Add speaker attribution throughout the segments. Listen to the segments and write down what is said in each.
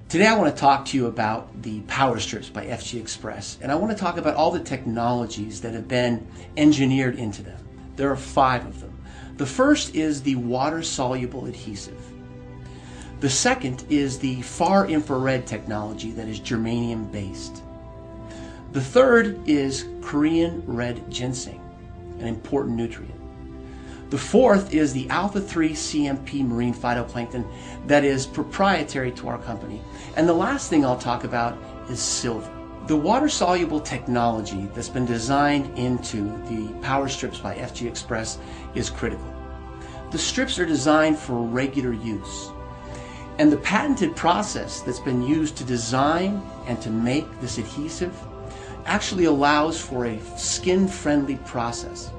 Speaker 1: Today I want to talk to you about the PowerStrips by FG Express, and I want to talk about all the technologies that have been engineered into them. There are 5 of them. The first is the water-soluble adhesive. The second is the far infrared technology that is germanium based. The third is Korean red ginseng, an important nutrient. The fourth is the alpha-3 CMP marine phytoplankton that is proprietary to our company. And the last thing I'll talk about is silver. The water-soluble technology that's been designed into the PowerStrips by FG Express is critical. The strips are designed for regular use. And the patented process that's been used to design and to make this adhesive actually allows for a skin-friendly process.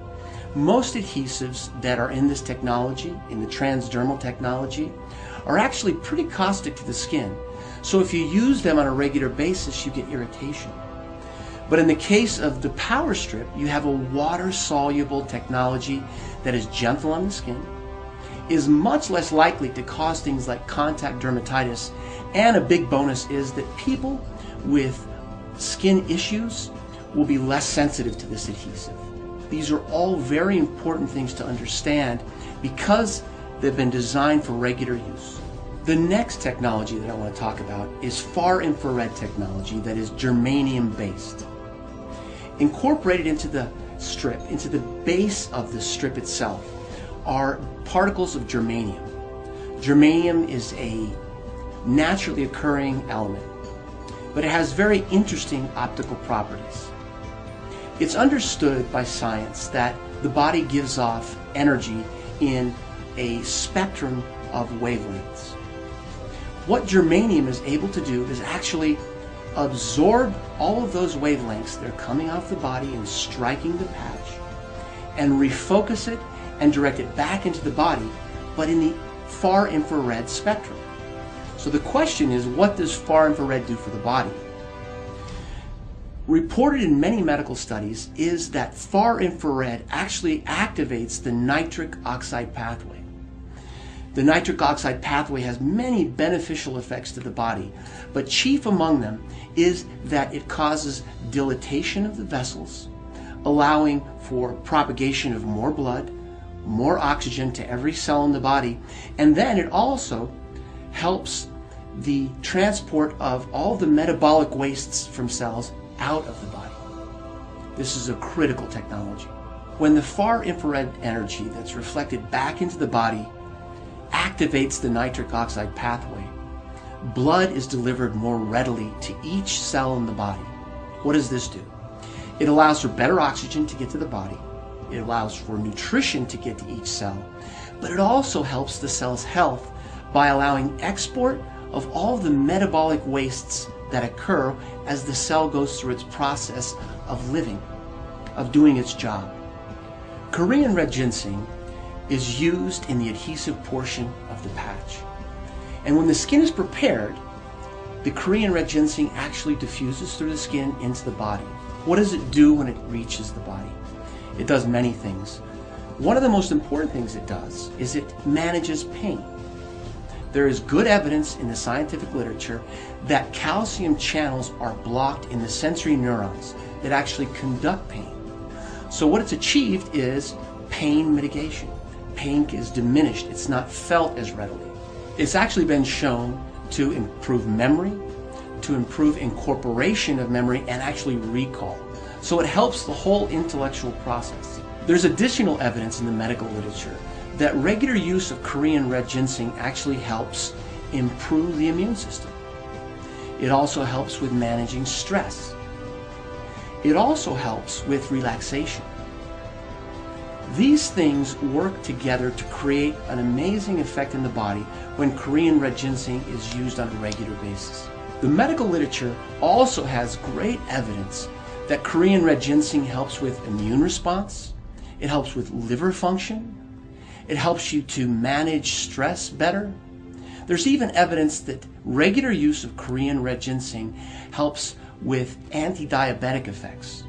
Speaker 1: Most adhesives that are in this technology, in the transdermal technology, are actually pretty caustic to the skin. So if you use them on a regular basis, you get irritation. But in the case of the PowerStrip, you have a water-soluble technology that is gentle on the skin, is much less likely to cause things like contact dermatitis, and a big bonus is that people with skin issues will be less sensitive to this adhesive. These are all very important things to understand because they've been designed for regular use. The next technology that I want to talk about is far infrared technology that is germanium based. Incorporated into the strip, into the base of the strip itself, are particles of germanium. Germanium is a naturally occurring element, but it has very interesting optical properties. It's understood by science that the body gives off energy in a spectrum of wavelengths. What germanium is able to do is actually absorb all of those wavelengths that are coming off the body and striking the patch, and refocus it and direct it back into the body, but in the far infrared spectrum. So the question is, what does far infrared do for the body? Reported in many medical studies is that far infrared actually activates the nitric oxide pathway. The nitric oxide pathway has many beneficial effects to the body, but chief among them is that it causes dilatation of the vessels, allowing for propagation of more blood, more oxygen to every cell in the body, and then it also helps the transport of all the metabolic wastes from cells out of the body. This is a critical technology. When the far infrared energy that's reflected back into the body activates the nitric oxide pathway, blood is delivered more readily to each cell in the body. What does this do? It allows for better oxygen to get to the body. It allows for nutrition to get to each cell, but it also helps the cell's health by allowing export of all the metabolic wastes that occur as the cell goes through its process of living, of doing its job. Korean red ginseng is used in the adhesive portion of the patch. And when the skin is prepared, the Korean red ginseng actually diffuses through the skin into the body. What does it do when it reaches the body? It does many things. One of the most important things it does is it manages pain. There is good evidence in the scientific literature that calcium channels are blocked in the sensory neurons that actually conduct pain. So what it's achieved is pain mitigation. Pain is diminished. It's not felt as readily. It's actually been shown to improve memory, to improve incorporation of memory, and actually recall. So it helps the whole intellectual process. There's additional evidence in the medical literature that regular use of Korean red ginseng actually helps improve the immune system. It also helps with managing stress. It also helps with relaxation. These things work together to create an amazing effect in the body when Korean red ginseng is used on a regular basis. The medical literature also has great evidence that Korean red ginseng helps with immune response, it helps with liver function, it helps you to manage stress better. There's even evidence that regular use of Korean red ginseng helps with anti-diabetic effects.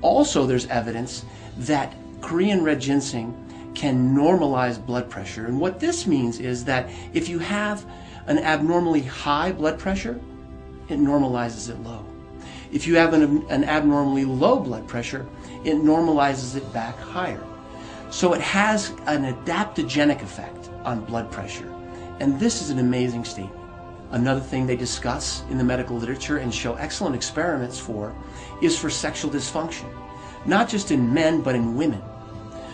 Speaker 1: Also, there's evidence that Korean red ginseng can normalize blood pressure. And what this means is that if you have an abnormally high blood pressure, it normalizes it low. If you have an abnormally low blood pressure, it normalizes it back higher. So it has an adaptogenic effect on blood pressure. And this is an amazing statement. Another thing they discuss in the medical literature and show excellent experiments for is for sexual dysfunction, not just in men, but in women.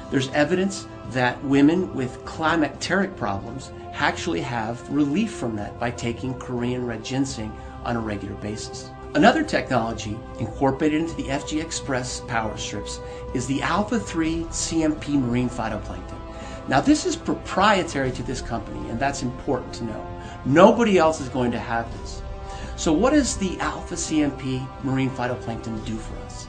Speaker 1: There's evidence that women with climacteric problems actually have relief from that by taking Korean red ginseng on a regular basis. Another technology incorporated into the FG Express PowerStrips is the alpha-3 CMP marine phytoplankton. Now this is proprietary to this company, and that's important to know. Nobody else is going to have this. So what does the alpha CMP marine phytoplankton do for us?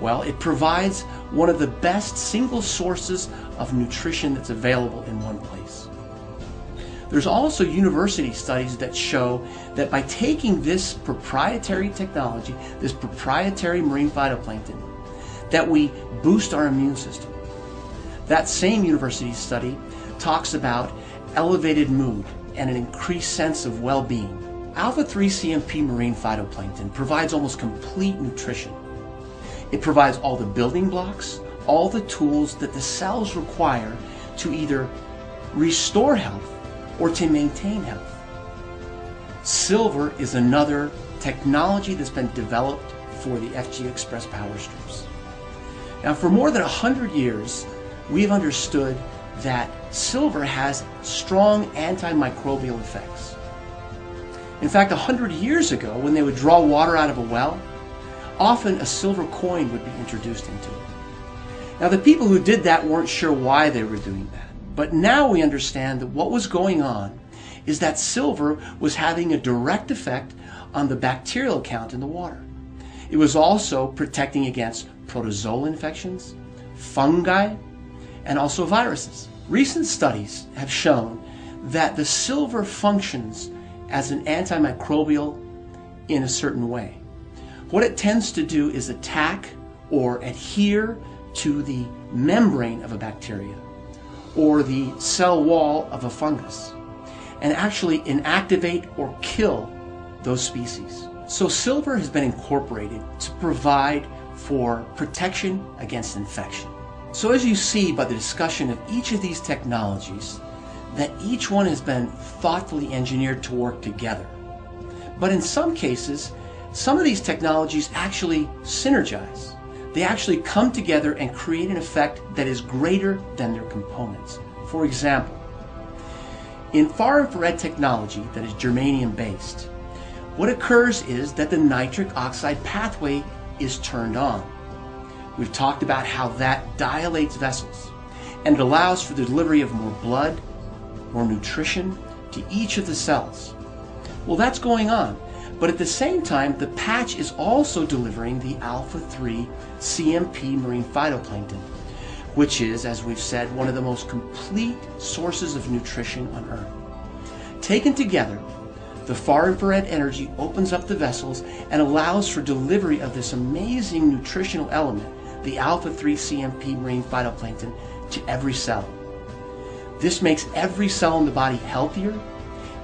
Speaker 1: Well, it provides one of the best single sources of nutrition that's available in one place. There's also university studies that show that by taking this proprietary technology, this proprietary marine phytoplankton, that we boost our immune system. That same university study talks about elevated mood and an increased sense of well-being. Alpha-3 CMP marine phytoplankton provides almost complete nutrition. It provides all the building blocks, all the tools that the cells require to either restore health or to maintain health. Silver is another technology that's been developed for the FG Express PowerStrips. Now, for more than 100 years, we've understood that silver has strong antimicrobial effects. In fact, 100 years ago, when they would draw water out of a well, often a silver coin would be introduced into it. Now, the people who did that weren't sure why they were doing that. But now we understand that what was going on is that silver was having a direct effect on the bacterial count in the water. It was also protecting against protozoal infections, fungi, and also viruses. Recent studies have shown that the silver functions as an antimicrobial in a certain way. What it tends to do is attack or adhere to the membrane of a bacteria or the cell wall of a fungus, and actually inactivate or kill those species. So silver has been incorporated to provide for protection against infection. So as you see by the discussion of each of these technologies, that each one has been thoughtfully engineered to work together. But in some cases, some of these technologies actually synergize. They actually come together and create an effect that is greater than their components. For example, in far infrared technology that is germanium based, what occurs is that the nitric oxide pathway is turned on. We've talked about how that dilates vessels and it allows for the delivery of more blood, more nutrition to each of the cells. Well, that's going on. But at the same time, the patch is also delivering the alpha-3 CMP marine phytoplankton, which is, as we've said, one of the most complete sources of nutrition on Earth. Taken together, the far infrared energy opens up the vessels and allows for delivery of this amazing nutritional element, the alpha-3 CMP marine phytoplankton, to every cell. This makes every cell in the body healthier,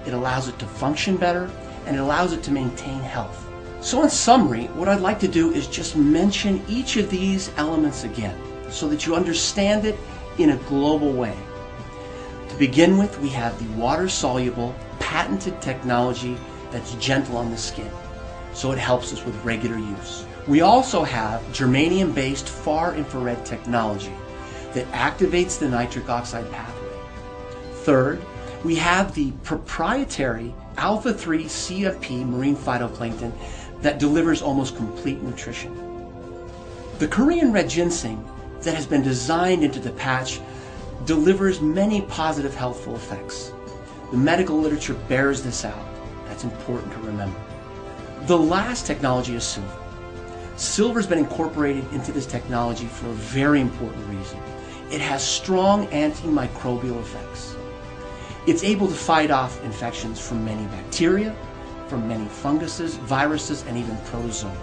Speaker 1: it allows it to function better, and it allows it to maintain health. So in summary, what I'd like to do is just mention each of these elements again so that you understand it in a global way. To begin with, we have the water-soluble, patented technology that's gentle on the skin, so it helps us with regular use. We also have germanium-based far infrared technology that activates the nitric oxide pathway. Third, we have the proprietary alpha-3 CMP marine phytoplankton that delivers almost complete nutrition. The Korean red ginseng that has been designed into the patch delivers many positive healthful effects. The medical literature bears this out. That's important to remember. The last technology is silver. Silver has been incorporated into this technology for a very important reason. It has strong antimicrobial effects. It's able to fight off infections from many bacteria, from many funguses, viruses, and even protozoa.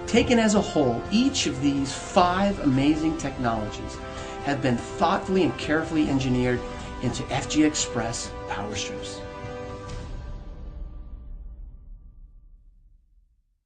Speaker 1: Taken as a whole, each of these 5 amazing technologies have been thoughtfully and carefully engineered into FG Express PowerStrips.